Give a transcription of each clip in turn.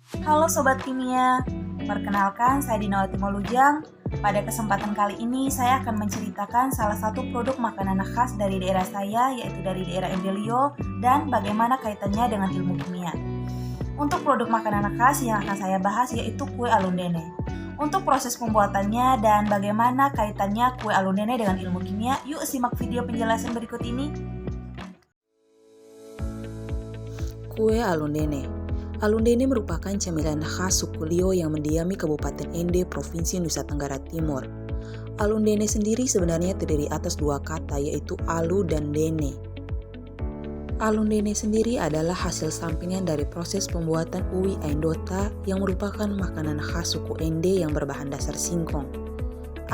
Halo Sobat Kimia, perkenalkan saya Dinawati Molujang. Pada kesempatan kali ini saya akan menceritakan salah satu produk makanan khas dari daerah saya, yaitu dari daerah Endelio, dan bagaimana kaitannya dengan ilmu kimia. Untuk produk makanan khas yang akan saya bahas yaitu kue alun-dene. Untuk proses pembuatannya dan bagaimana kaitannya kue alun-dene dengan ilmu kimia, yuk simak video penjelasan berikut ini. Kue alun-dene. Alun-dene merupakan camilan khas suku Lio yang mendiami Kabupaten Ende, Provinsi Nusa Tenggara Timur. Alun-dene sendiri sebenarnya terdiri atas dua kata, yaitu alu dan dene. Alun-dene sendiri adalah hasil sampingan dari proses pembuatan uwi aindota yang merupakan makanan khas suku Ende yang berbahan dasar singkong.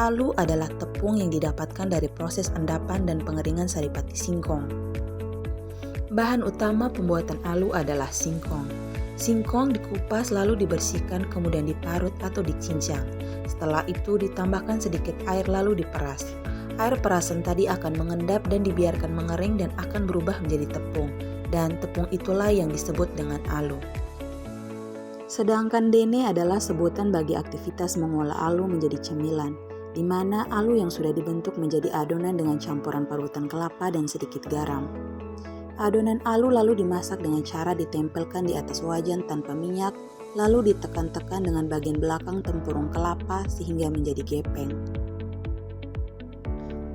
Alu adalah tepung yang didapatkan dari proses endapan dan pengeringan saripati singkong. Bahan utama pembuatan alu adalah singkong. Singkong dikupas lalu dibersihkan kemudian diparut atau dicincang. Setelah itu ditambahkan sedikit air lalu diperas. Air perasan tadi akan mengendap dan dibiarkan mengering dan akan berubah menjadi tepung. Dan tepung itulah yang disebut dengan alu. Sedangkan dene adalah sebutan bagi aktivitas mengolah alu menjadi cemilan, di mana alu yang sudah dibentuk menjadi adonan dengan campuran parutan kelapa dan sedikit garam. Adonan alu lalu dimasak dengan cara ditempelkan di atas wajan tanpa minyak, lalu ditekan-tekan dengan bagian belakang tempurung kelapa sehingga menjadi gepeng.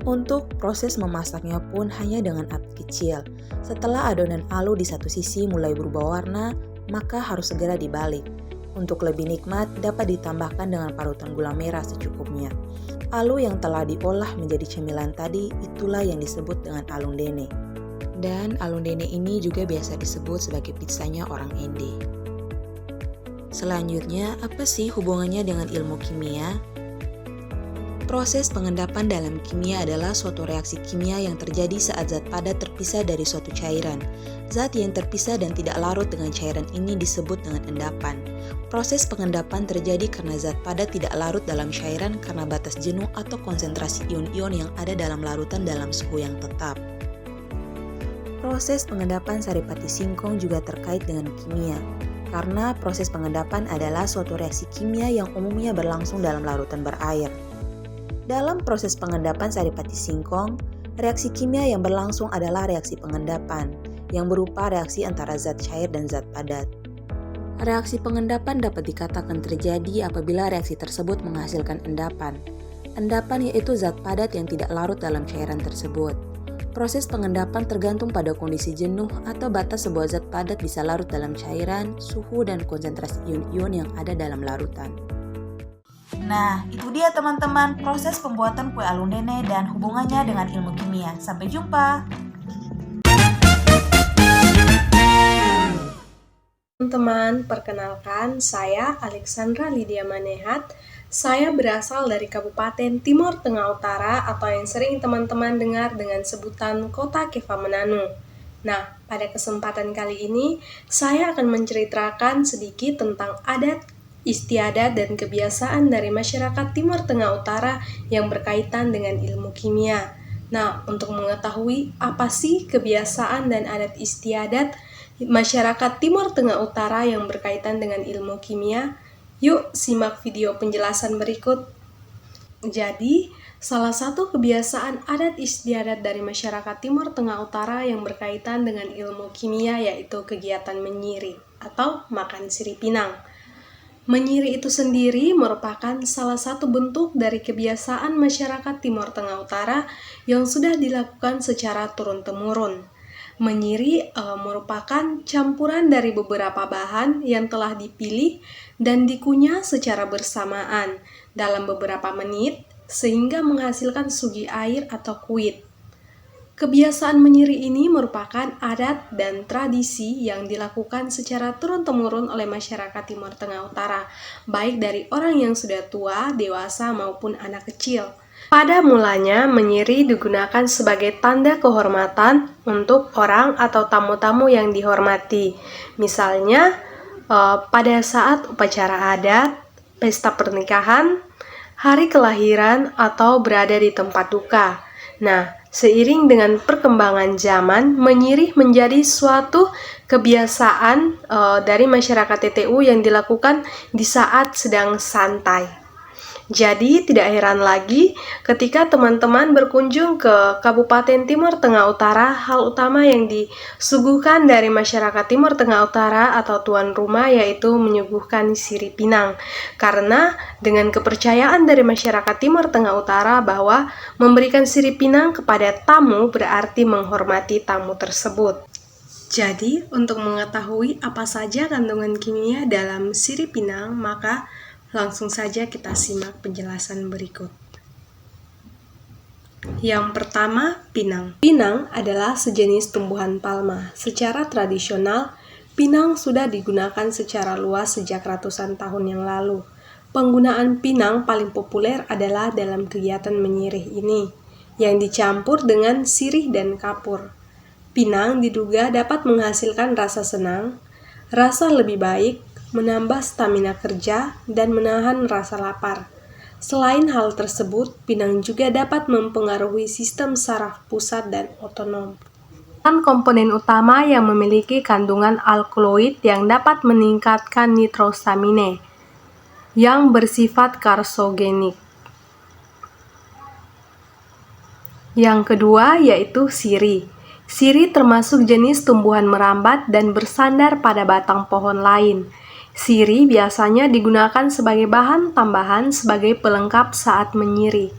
Untuk proses memasaknya pun hanya dengan api kecil. Setelah adonan alu di satu sisi mulai berubah warna, maka harus segera dibalik. Untuk lebih nikmat, dapat ditambahkan dengan parutan gula merah secukupnya. Alu yang telah diolah menjadi cemilan tadi, itulah yang disebut dengan alun-dene. Dan alun-dene ini juga biasa disebut sebagai pizzanya orang Ende. Selanjutnya, apa sih hubungannya dengan ilmu kimia? Proses pengendapan dalam kimia adalah suatu reaksi kimia yang terjadi saat zat padat terpisah dari suatu cairan. Zat yang terpisah dan tidak larut dengan cairan ini disebut dengan endapan. Proses pengendapan terjadi karena zat padat tidak larut dalam cairan karena batas jenuh atau konsentrasi ion-ion yang ada dalam larutan dalam suhu yang tetap. Proses pengendapan saripati singkong juga terkait dengan kimia, karena proses pengendapan adalah suatu reaksi kimia yang umumnya berlangsung dalam larutan berair. Dalam proses pengendapan saripati singkong, reaksi kimia yang berlangsung adalah reaksi pengendapan, yang berupa reaksi antara zat cair dan zat padat. Reaksi pengendapan dapat dikatakan terjadi apabila reaksi tersebut menghasilkan endapan. Endapan yaitu zat padat yang tidak larut dalam cairan tersebut. Proses pengendapan tergantung pada kondisi jenuh atau batas sebuah zat padat bisa larut dalam cairan, suhu, dan konsentrasi ion-ion yang ada dalam larutan. Nah, itu dia teman-teman proses pembuatan kue alun-dene dan hubungannya dengan ilmu kimia. Sampai jumpa! Teman-teman, perkenalkan saya Alexandra Lydia Manehat. Saya berasal dari Kabupaten Timur Tengah Utara atau yang sering teman-teman dengar dengan sebutan Kota Kefamananu. Nah, pada kesempatan kali ini saya akan menceritakan sedikit tentang adat, istiadat, dan kebiasaan dari masyarakat Timur Tengah Utara yang berkaitan dengan ilmu kimia. Nah, untuk mengetahui apa sih kebiasaan dan adat istiadat masyarakat Timur Tengah Utara yang berkaitan dengan ilmu kimia, yuk simak video penjelasan berikut. Jadi, salah satu kebiasaan adat istiadat dari masyarakat Timur Tengah Utara yang berkaitan dengan ilmu kimia yaitu kegiatan menyiri atau makan sirih pinang. Menyiri itu sendiri merupakan salah satu bentuk dari kebiasaan masyarakat Timur Tengah Utara yang sudah dilakukan secara turun-temurun. Menyiri merupakan campuran dari beberapa bahan yang telah dipilih dan dikunyah secara bersamaan dalam beberapa menit sehingga menghasilkan sugi air atau kuit. Kebiasaan menyiri ini merupakan adat dan tradisi yang dilakukan secara turun-temurun oleh masyarakat Timur Tengah Utara, baik dari orang yang sudah tua, dewasa, maupun anak kecil. Pada mulanya, menyiri digunakan sebagai tanda kehormatan untuk orang atau tamu-tamu yang dihormati. Misalnya, pada saat upacara adat, pesta pernikahan, hari kelahiran, atau berada di tempat duka. Nah, seiring dengan perkembangan zaman, menyirih menjadi suatu kebiasaan dari masyarakat TTU yang dilakukan di saat sedang santai. Jadi tidak heran lagi ketika teman-teman berkunjung ke Kabupaten Timur Tengah Utara, hal utama yang disuguhkan dari masyarakat Timur Tengah Utara atau tuan rumah yaitu menyuguhkan sirih pinang. Karena dengan kepercayaan dari masyarakat Timur Tengah Utara bahwa memberikan sirih pinang kepada tamu berarti menghormati tamu tersebut. Jadi, untuk mengetahui apa saja kandungan kimia dalam sirih pinang, maka langsung saja kita simak penjelasan berikut. Yang pertama, pinang. Pinang adalah sejenis tumbuhan palma. Secara tradisional, pinang sudah digunakan secara luas sejak ratusan tahun yang lalu. Penggunaan pinang paling populer adalah dalam kegiatan menyirih ini, yang dicampur dengan sirih dan kapur. Pinang diduga dapat menghasilkan rasa senang, rasa lebih baik, menambah stamina kerja, dan menahan rasa lapar. Selain hal tersebut, pinang juga dapat mempengaruhi sistem saraf pusat dan otonom. Komponen utama yang memiliki kandungan alkaloid yang dapat meningkatkan nitrosamine, yang bersifat karsogenik. Yang kedua yaitu sirih. Sirih termasuk jenis tumbuhan merambat dan bersandar pada batang pohon lain. Sirih biasanya digunakan sebagai bahan tambahan sebagai pelengkap saat menyirih.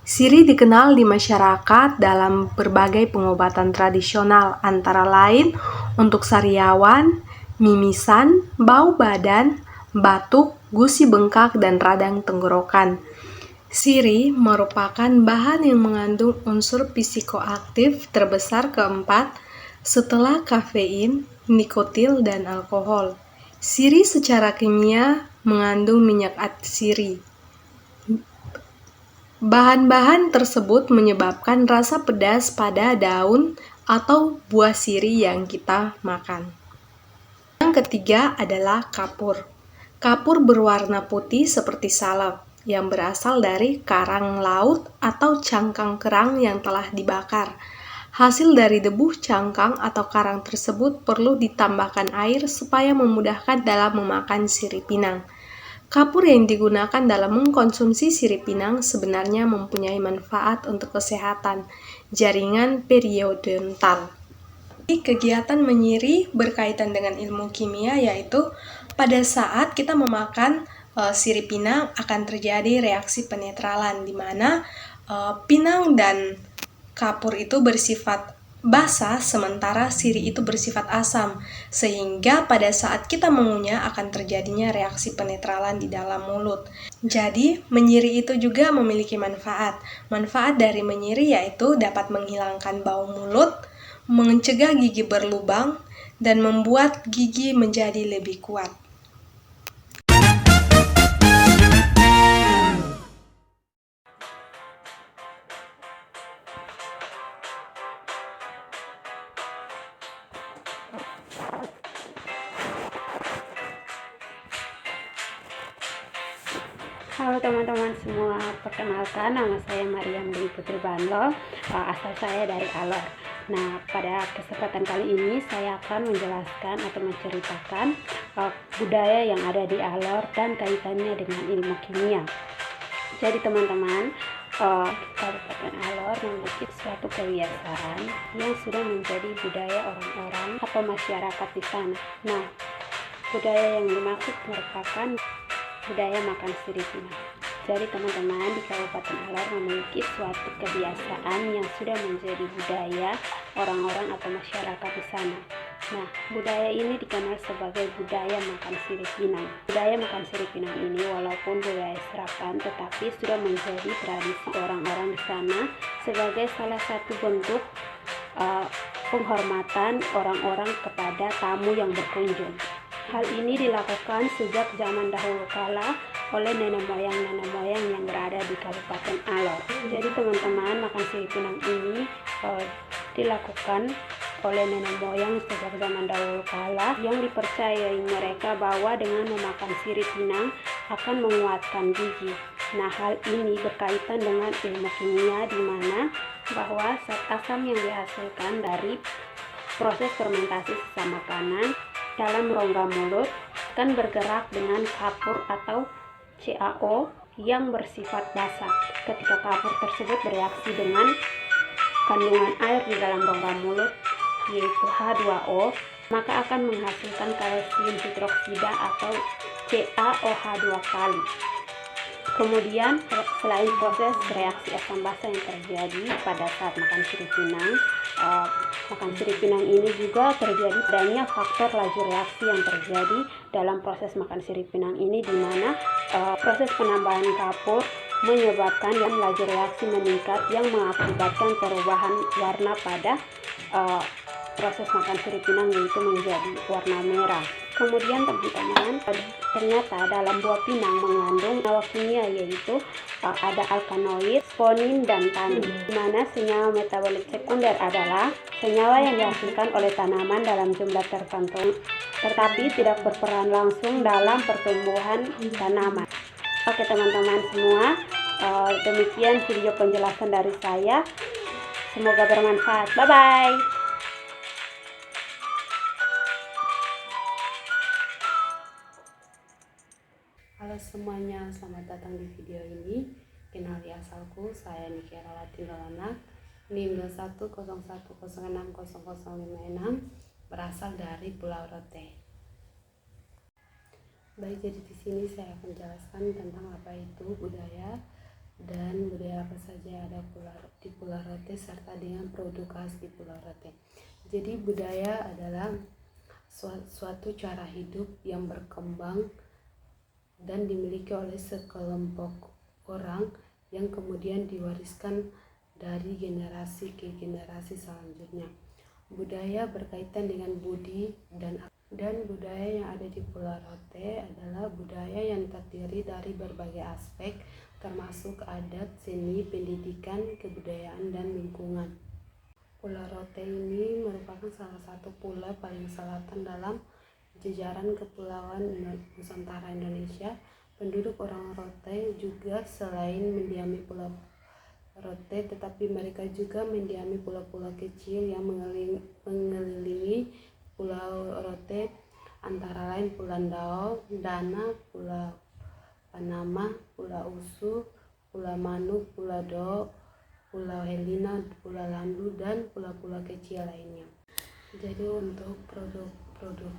Sirih dikenal di masyarakat dalam berbagai pengobatan tradisional, antara lain untuk sariawan, mimisan, bau badan, batuk, gusi bengkak, dan radang tenggorokan. Sirih merupakan bahan yang mengandung unsur psikoaktif terbesar keempat setelah kafein, nikotin, dan alkohol. Sirih secara kimia mengandung minyak atsiri. Bahan-bahan tersebut menyebabkan rasa pedas pada daun atau buah sirih yang kita makan. Yang ketiga adalah kapur. Kapur berwarna putih seperti salep, yang berasal dari karang laut atau cangkang kerang yang telah dibakar. Hasil dari debu cangkang atau karang tersebut perlu ditambahkan air supaya memudahkan dalam memakan sirih pinang. Kapur yang digunakan dalam mengkonsumsi sirih pinang sebenarnya mempunyai manfaat untuk kesehatan jaringan periodontal. Kegiatan menyirih berkaitan dengan ilmu kimia, yaitu pada saat kita memakan sirih pinang akan terjadi reaksi penetralan, di mana pinang dan kapur itu bersifat basa, sementara sirih itu bersifat asam, sehingga pada saat kita mengunyah akan terjadinya reaksi penetralan di dalam mulut. Jadi, menyirih itu juga memiliki manfaat. Manfaat dari menyirih yaitu dapat menghilangkan bau mulut, mencegah gigi berlubang, dan membuat gigi menjadi lebih kuat. Halo teman-teman semua, perkenalkan nama saya Mariam Dwi Putri Banlo, asal saya dari Alor. Nah, pada kesempatan kali ini saya akan menjelaskan atau menceritakan budaya yang ada di Alor dan kaitannya dengan ilmu kimia. Jadi teman-teman, Kabupaten Alor memiliki suatu kebiasaan yang sudah menjadi budaya orang-orang atau masyarakat di sana. Nah, budaya yang dimaksud merupakan budaya makan sirih pinang. Jadi teman-teman, di Kabupaten Alor memiliki suatu kebiasaan yang sudah menjadi budaya orang-orang atau masyarakat di sana. Nah, budaya ini dikenal sebagai budaya makan sirih pinang. Budaya makan sirih pinang ini walaupun budaya serapan, tetapi sudah menjadi tradisi orang-orang di sana sebagai salah satu bentuk penghormatan orang-orang kepada tamu yang berkunjung. Hal ini dilakukan sejak zaman dahulu kala oleh nenek moyang yang berada di Kabupaten Alor. Jadi teman-teman, makan sirih pinang ini dilakukan oleh nenek moyang sejak zaman dahulu kala, yang dipercayai mereka bahwa dengan memakan sirih pinang akan menguatkan gigi. Nah, hal ini berkaitan dengan ilmu kimia, di mana bahwa zat asam yang dihasilkan dari proses fermentasi sisa makanan dalam rongga mulut akan bergerak dengan kapur atau CaO yang bersifat basah. Ketika kapur tersebut bereaksi dengan kandungan air di dalam rongga mulut, yaitu H2O, maka akan menghasilkan kalsium hidroksida atau CaOH 2 kali. Kemudian, selain proses reaksi asam basa yang terjadi pada saat makan sirip pinang ini juga terjadi adanya faktor laju reaksi yang terjadi dalam proses makan sirip pinang ini, di mana proses penambahan kapur menyebabkan laju reaksi meningkat yang mengakibatkan perubahan warna pada proses makan sirip pinang, yaitu menjadi warna merah. Kemudian teman-teman, ternyata dalam buah pinang mengandung senyawa kimia, yaitu ada alkaloid, sponin, dan tanin, di mana senyawa metabolit sekunder adalah senyawa yang dihasilkan oleh tanaman dalam jumlah tertentu, tetapi tidak berperan langsung dalam pertumbuhan tanaman. Oke teman-teman semua, demikian video penjelasan dari saya. Semoga bermanfaat. Bye-bye. Halo semuanya, selamat datang di video ini. Kenali asalku, saya Niki Rawati Lolana, NIM 2101060056, berasal dari Pulau Rote. Baik, jadi di sini saya akan jelaskan tentang apa itu budaya dan budaya apa saja yang ada di Pulau Rote serta dengan produk khas di Pulau Rote. Jadi budaya adalah suatu cara hidup yang berkembang dan dimiliki oleh sekelompok orang yang kemudian diwariskan dari generasi ke generasi selanjutnya. Budaya berkaitan dengan budi dan budaya yang ada di Pulau Rote adalah budaya yang terdiri dari berbagai aspek, termasuk adat, seni, pendidikan, kebudayaan, dan lingkungan. Pulau Rote ini merupakan salah satu pulau paling selatan dalam jajaran Kepulauan Nusantara Indonesia. Penduduk orang Rote juga selain mendiami Pulau Rote, tetapi mereka juga mendiami pulau-pulau kecil yang mengelilingi Pulau Rote, antara lain Pulau Dao, Dana, Pulau Panama, Pulau Usu, Pulau Manuk, Pulau Do, Pulau Helena, Pulau Lambu, dan pulau-pulau kecil lainnya. Jadi untuk produk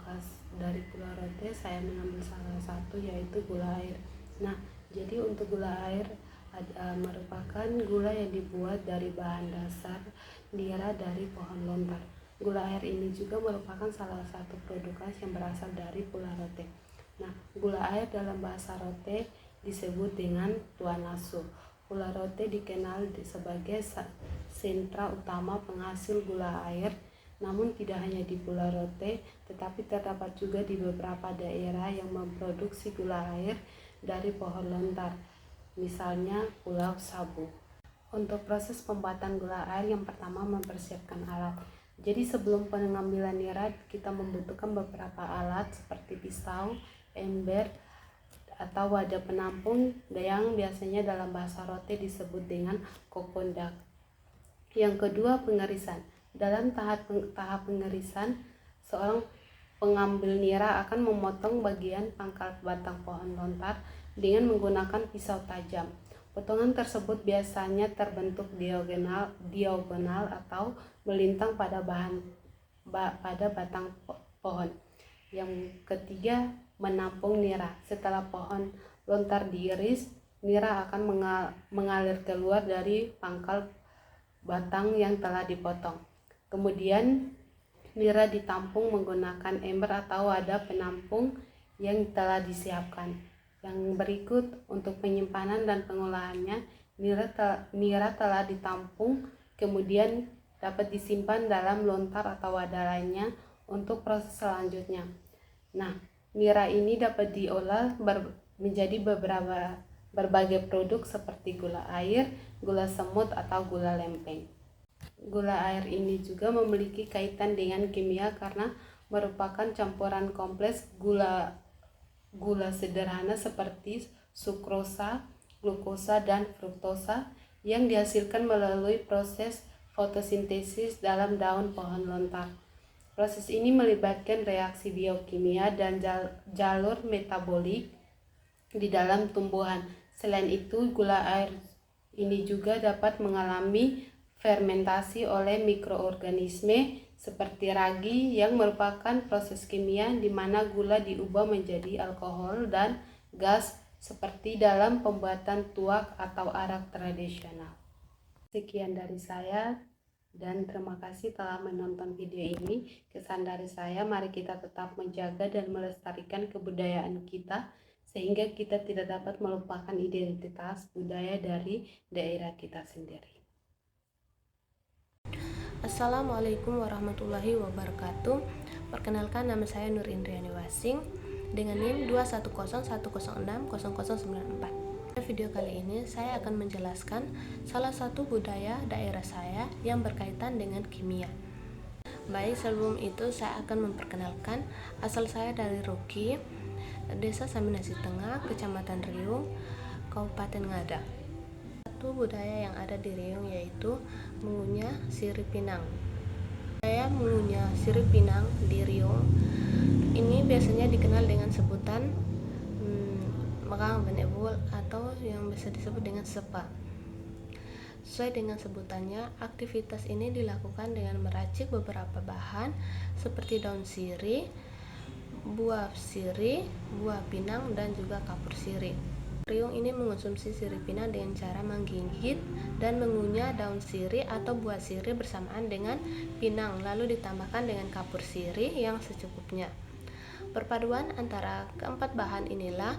khas dari Pulau Rote saya mengambil salah satu, yaitu gula air. Nah, jadi untuk gula air merupakan gula yang dibuat dari bahan dasar nira dari pohon lontar. Gula air ini juga merupakan salah satu produk khas yang berasal dari Pulau Rote. Nah, gula air dalam bahasa Rote disebut dengan Tuan Nasu. Pulau Rote dikenal sebagai sentra utama penghasil gula air. Namun tidak hanya di Pulau Rote, tetapi terdapat juga di beberapa daerah yang memproduksi gula air dari pohon lontar, misalnya Pulau Sabu. Untuk proses pembuatan gula air, yang pertama mempersiapkan alat. Jadi sebelum pengambilan nira, kita membutuhkan beberapa alat seperti pisau, ember, atau wadah penampung yang biasanya dalam bahasa Rote disebut dengan kokondak. Yang kedua, pengerisan. Dalam tahap pengerisan, seorang pengambil nira akan memotong bagian pangkal batang pohon lontar dengan menggunakan pisau tajam. Potongan tersebut biasanya terbentuk diagonal atau melintang pada batang pohon. Yang ketiga, menampung nira. Setelah pohon lontar diiris, nira akan mengalir keluar dari pangkal batang yang telah dipotong. Kemudian nira ditampung menggunakan ember atau wadah penampung yang telah disiapkan. Yang berikut untuk penyimpanan dan pengolahannya, nira telah ditampung kemudian dapat disimpan dalam lontar atau wadah lainnya untuk proses selanjutnya. Nah, nira ini dapat diolah menjadi berbagai produk seperti gula air, gula semut, atau gula lempeng. Gula air ini juga memiliki kaitan dengan kimia karena merupakan campuran kompleks gula sederhana seperti sukrosa, glukosa, dan fruktosa yang dihasilkan melalui proses fotosintesis dalam daun pohon lontar. Proses ini melibatkan reaksi biokimia dan jalur metabolik di dalam tumbuhan. Selain itu, gula air ini juga dapat mengalami fermentasi oleh mikroorganisme seperti ragi yang merupakan proses kimia di mana gula diubah menjadi alkohol dan gas seperti dalam pembuatan tuak atau arak tradisional. Sekian dari saya dan terima kasih telah menonton video ini. Kesan dari saya, mari kita tetap menjaga dan melestarikan kebudayaan kita sehingga kita tidak dapat melupakan identitas budaya dari daerah kita sendiri. Assalamualaikum warahmatullahi wabarakatuh. Perkenalkan, nama saya Nur Indriani Wasing dengan NIM 21010600094. Pada video kali ini saya akan menjelaskan salah satu budaya daerah saya yang berkaitan dengan kimia. Baik, sebelum itu saya akan memperkenalkan asal saya dari Ruki, Desa Saminasi Tengah, Kecamatan Riung, Kabupaten Ngada. Satu budaya yang ada di Riung yaitu mengunyah sirih pinang. Budaya mengunyah sirih pinang di Riung ini biasanya dikenal dengan sebutan Megang Benebul atau yang bisa disebut dengan sepa. Sesuai dengan sebutannya, aktivitas ini dilakukan dengan meracik beberapa bahan seperti daun sirih, buah sirih, buah pinang, dan juga kapur sirih. Riung ini mengonsumsi sirih pinang dengan cara menggigit dan mengunyah daun sirih atau buah sirih bersamaan dengan pinang, lalu ditambahkan dengan kapur sirih yang secukupnya. Perpaduan antara keempat bahan inilah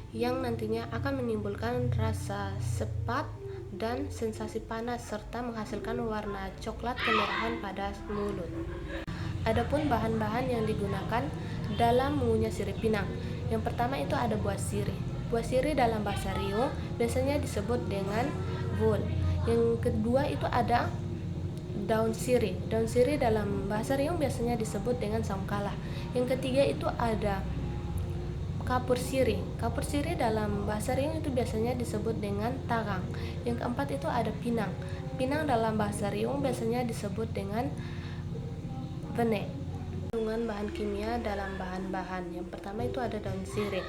yang nantinya akan menimbulkan rasa sepat dan sensasi panas serta menghasilkan warna coklat kemerahan pada mulut. Adapun bahan-bahan yang digunakan dalam mengunyah sirih pinang, yang pertama itu ada buah sirih. Buah sirih dalam bahasa Riung biasanya disebut dengan vul. Yang kedua itu ada daun sirih. Daun sirih dalam bahasa Riung biasanya disebut dengan songkalah. Yang ketiga itu ada kapur sirih. Kapur sirih dalam bahasa Riung itu biasanya disebut dengan tagang. Yang keempat itu ada pinang. Pinang dalam bahasa Riung biasanya disebut dengan vene. Kandungan bahan kimia dalam bahan-bahan. Yang pertama itu ada daun sirih.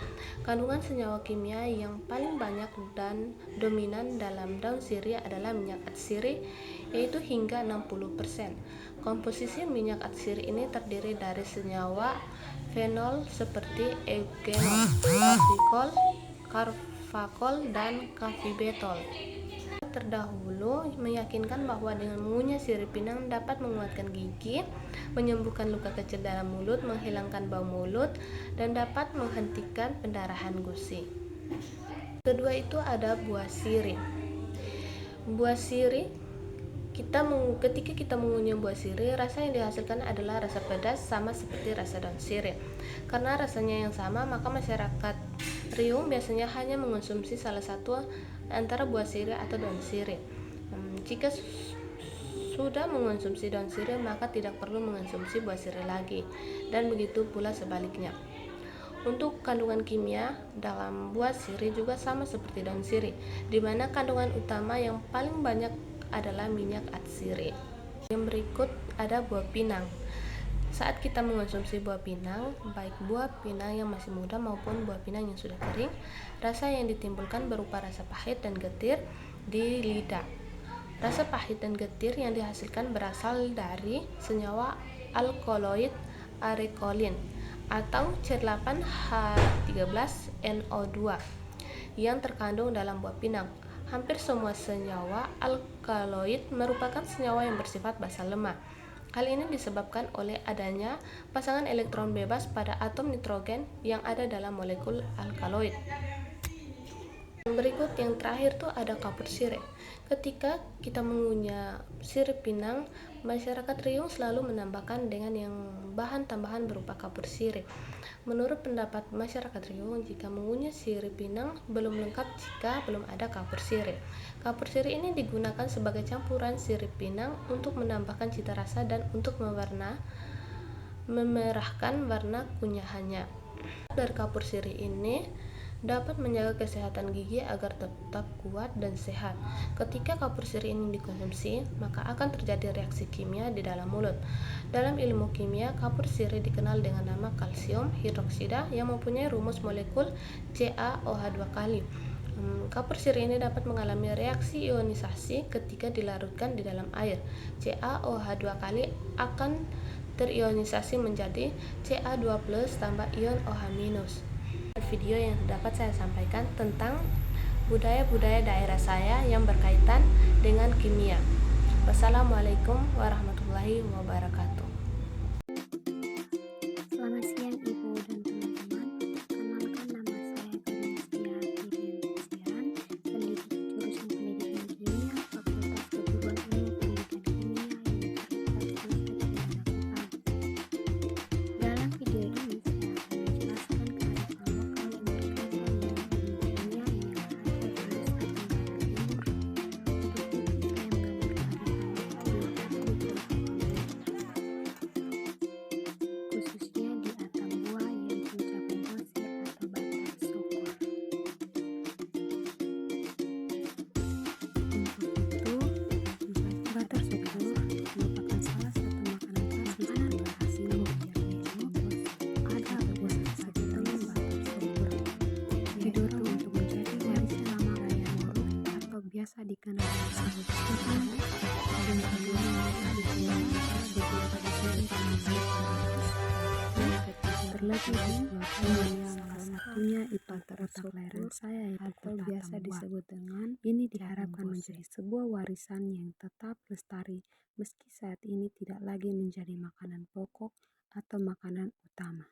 Kandungan senyawa kimia yang paling banyak dan dominan dalam daun sirih adalah minyak atsiri, yaitu hingga 60%. Komposisi minyak atsiri ini terdiri dari senyawa fenol seperti eugenol, kafikol, karfakol, dan kafibetol. Terdahulu meyakinkan bahwa dengan mengunyah sirih pinang dapat menguatkan gigi, menyembuhkan luka kecil dalam mulut, menghilangkan bau mulut, dan dapat menghentikan pendarahan gusi. Kedua itu ada buah sirih. Buah sirih, ketika kita mengunyah buah sirih, rasa yang dihasilkan adalah rasa pedas sama seperti rasa daun sirih. Karena rasanya yang sama, maka masyarakat Riung biasanya hanya mengonsumsi salah satu antara buah sirih atau daun sirih. Jika sudah mengonsumsi daun sirih, maka tidak perlu mengonsumsi buah sirih lagi, dan begitu pula sebaliknya. Untuk kandungan kimia dalam buah sirih juga sama seperti daun sirih, di mana kandungan utama yang paling banyak adalah minyak atsiri. Yang berikut ada buah pinang. Saat kita mengonsumsi buah pinang, baik buah pinang yang masih muda maupun buah pinang yang sudah kering, rasa yang ditimbulkan berupa rasa pahit dan getir di lidah. Rasa pahit dan getir yang dihasilkan berasal dari senyawa alkaloid arekolin atau C8H13NO2 yang terkandung dalam buah pinang. Hampir semua senyawa alkaloid merupakan senyawa yang bersifat basa lemah. Hal ini disebabkan oleh adanya pasangan elektron bebas pada atom nitrogen yang ada dalam molekul alkaloid. Yang berikut, yang terakhir tuh ada kapur sirih. Ketika kita mengunyah sirih pinang, masyarakat Riung selalu menambahkan dengan yang bahan tambahan berupa kapur sirih. Menurut pendapat masyarakat Riung, jika mengunyah sirih pinang belum lengkap jika belum ada kapur sirih. Kapur sirih ini digunakan sebagai campuran sirih pinang untuk menambahkan cita rasa dan untuk memerahkan warna kunyahannya. Dari kapur sirih ini dapat menjaga kesehatan gigi agar tetap kuat dan sehat. Ketika kapur sirih ini dikonsumsi, maka akan terjadi reaksi kimia di dalam mulut. Dalam ilmu kimia, kapur sirih dikenal dengan nama kalsium hidroksida yang mempunyai rumus molekul CaOH2 kali. Kapur sirih ini dapat mengalami reaksi ionisasi ketika dilarutkan di dalam air. CaOH2 kali akan terionisasi menjadi Ca2+ tambah ion OH-. Video yang dapat saya sampaikan tentang budaya-budaya daerah saya yang berkaitan dengan kimia. Wassalamualaikum warahmatullahi wabarakatuh. Selamat siang Ibu dan teman-teman. Perkenalkan, nama saya Claudia Fitrian, pendidik jurusan Pendidikan Kimia, Fakultas Keguruan Ilmu Pendidikan Kimia, Universitas Negeri Jakarta. Dalam video ini saya akan menjelaskan kearifan lokal yang berkaitan dengan ilmu kimia yang ada di Nusa Tenggara Timur. Untuk itu saya mengambil kearifan lokal yang ada di Pulau khususnya di Atambua, yaitu Jagung Bose atau Batar Sokor. Untuk itu, Batar Sokor merupakan salah satu makanan khas di Tenggara Timur. Ada beberapa sebutan Batar Sokor, didorong untuk menjadi warisan lama budaya Moro atau biasa dikenal sebagai sebutan dan kemudian dijual di beberapa terlebih di Pulau salah satunya Ipal terletak lereng saya atau biasa disebut dengan ini diharapkan menjadi sebuah warisan yang tetap lestari meski saat ini tidak lagi menjadi makanan pokok atau makanan utama.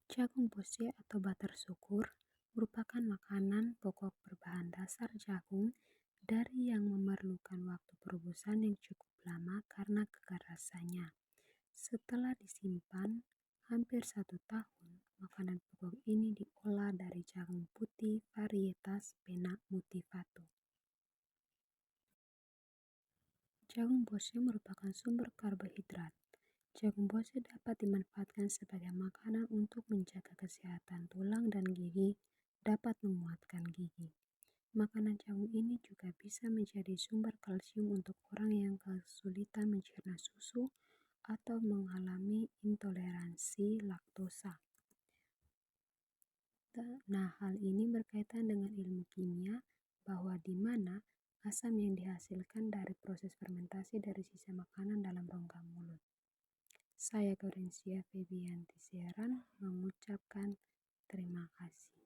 Jagung bose atau Batar Syukur merupakan makanan pokok berbahan dasar jagung dari yang memerlukan waktu perebusan yang cukup lama karena kekerasannya. Setelah disimpan hampir 1 tahun, makanan pokok ini diolah dari jagung putih varietas Penna multivatu. Jagung bose merupakan sumber karbohidrat. Jagung bose dapat dimanfaatkan sebagai makanan untuk menjaga kesehatan tulang dan gigi, dapat menguatkan gigi. Makanan jagung ini juga bisa menjadi sumber kalsium untuk orang yang kesulitan mencerna susu atau mengalami intoleransi laktosa. Nah, hal ini berkaitan dengan ilmu kimia bahwa di mana asam yang dihasilkan dari proses fermentasi dari sisa makanan dalam rongga mulut. Saya Gaudensia Febianti Sieran mengucapkan terima kasih.